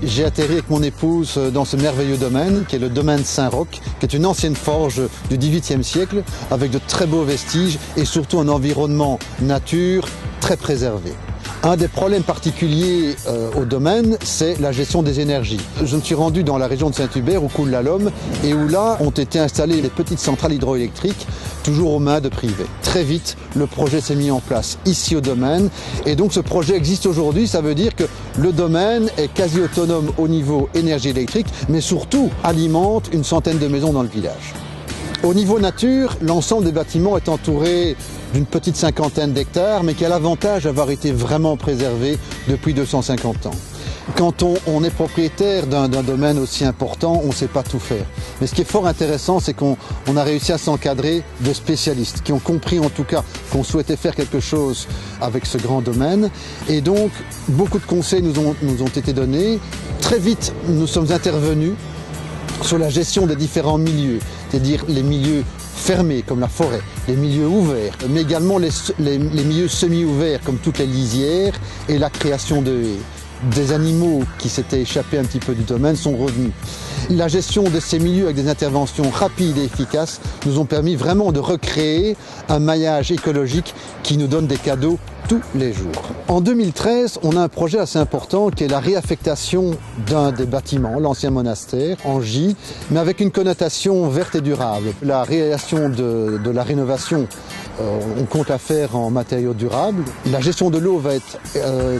J'ai atterri avec mon épouse dans ce merveilleux domaine, qui est le domaine Saint-Roch, qui est une ancienne forge du XVIIIe siècle, avec de très beaux vestiges et surtout un environnement nature très préservé. Un des problèmes particuliers au domaine, c'est la gestion des énergies. Je me suis rendu dans la région de Saint-Hubert, où coule la Lomme, et où là ont été installées les petites centrales hydroélectriques, toujours aux mains de privés. Très vite, le projet s'est mis en place ici au domaine, et donc ce projet existe aujourd'hui. Ça veut dire que le domaine est quasi autonome au niveau énergie électrique, mais surtout alimente une centaine de maisons dans le village. Au niveau nature, l'ensemble des bâtiments est entouré d'une petite cinquantaine d'hectares, mais qui a l'avantage d'avoir été vraiment préservé depuis 250 ans. Quand on est propriétaire d'un domaine aussi important, on ne sait pas tout faire. Mais ce qui est fort intéressant, c'est qu'on a réussi à s'encadrer de spécialistes qui ont compris en tout cas qu'on souhaitait faire quelque chose avec ce grand domaine. Et donc, beaucoup de conseils nous ont été donnés. Très vite, nous sommes intervenus sur la gestion des différents milieux, c'est-à-dire les milieux fermés comme la forêt, les milieux ouverts, mais également les milieux semi-ouverts comme toutes les lisières et la création de haies. Des animaux qui s'étaient échappés un petit peu du domaine sont revenus. La gestion de ces milieux avec des interventions rapides et efficaces nous ont permis vraiment de recréer un maillage écologique qui nous donne des cadeaux tous les jours. En 2013, on a un projet assez important qui est la réaffectation d'un des bâtiments, l'ancien monastère, en gîte, mais avec une connotation verte et durable. La réalisation de la rénovation, on compte la faire en matériaux durables. La gestion de l'eau va être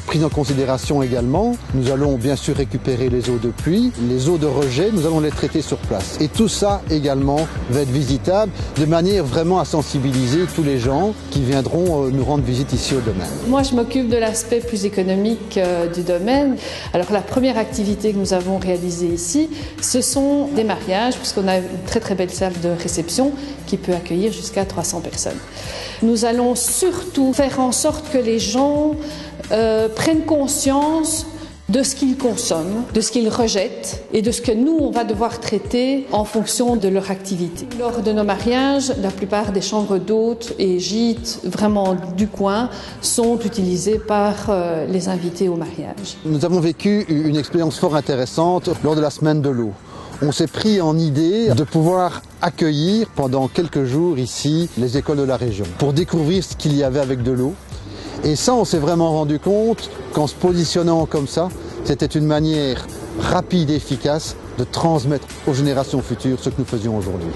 prise en considération également. Nous allons bien sûr récupérer les eaux de pluie, les eaux de rejet, nous allons les traiter sur place. Et tout ça également va être visitable de manière vraiment à sensibiliser tous les gens qui viendront nous rendre visite ici au domaine. Moi, je m'occupe de l'aspect plus économique du domaine. Alors, la première activité que nous avons réalisée ici, ce sont des mariages, puisqu'on a une très très belle salle de réception qui peut accueillir jusqu'à 300 personnes. Nous allons surtout faire en sorte que les gens prennent conscience de ce qu'ils consomment, de ce qu'ils rejettent et de ce que nous, on va devoir traiter en fonction de leur activité. Lors de nos mariages, la plupart des chambres d'hôtes et gîtes vraiment du coin sont utilisées par les invités au mariage. Nous avons vécu une expérience fort intéressante lors de la semaine de l'eau. On s'est pris en idée de pouvoir accueillir pendant quelques jours ici les écoles de la région pour découvrir ce qu'il y avait avec de l'eau. Et ça, on s'est vraiment rendu compte qu'en se positionnant comme ça, c'était une manière rapide et efficace de transmettre aux générations futures ce que nous faisions aujourd'hui.